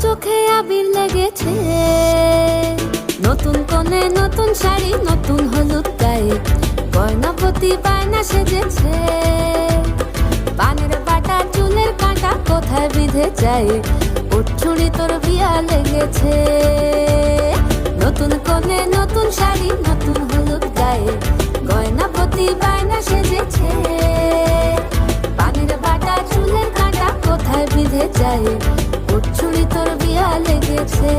চোখে আবির লেগেছে, নতুন কোণে নতুন শাড়ি, নতুন হলুদ গায়ে, গয়নাপতি বায়না সেজেছে। পানের বাটা চুলের কাঁটা কোথায় বিঁধে যায়, উঠছুড়ি তোর বিয়া লেগেছে। নতুন কোণে নতুন শাড়ি, নতুন হলুদ গায়ে, গয়নাপতি বায়না সেজেছে। পানের বাটা চুলের কাঁটা কোথায় বিঁধে যায়, উঠছুড়ি তোর বিয়া লেগেছে।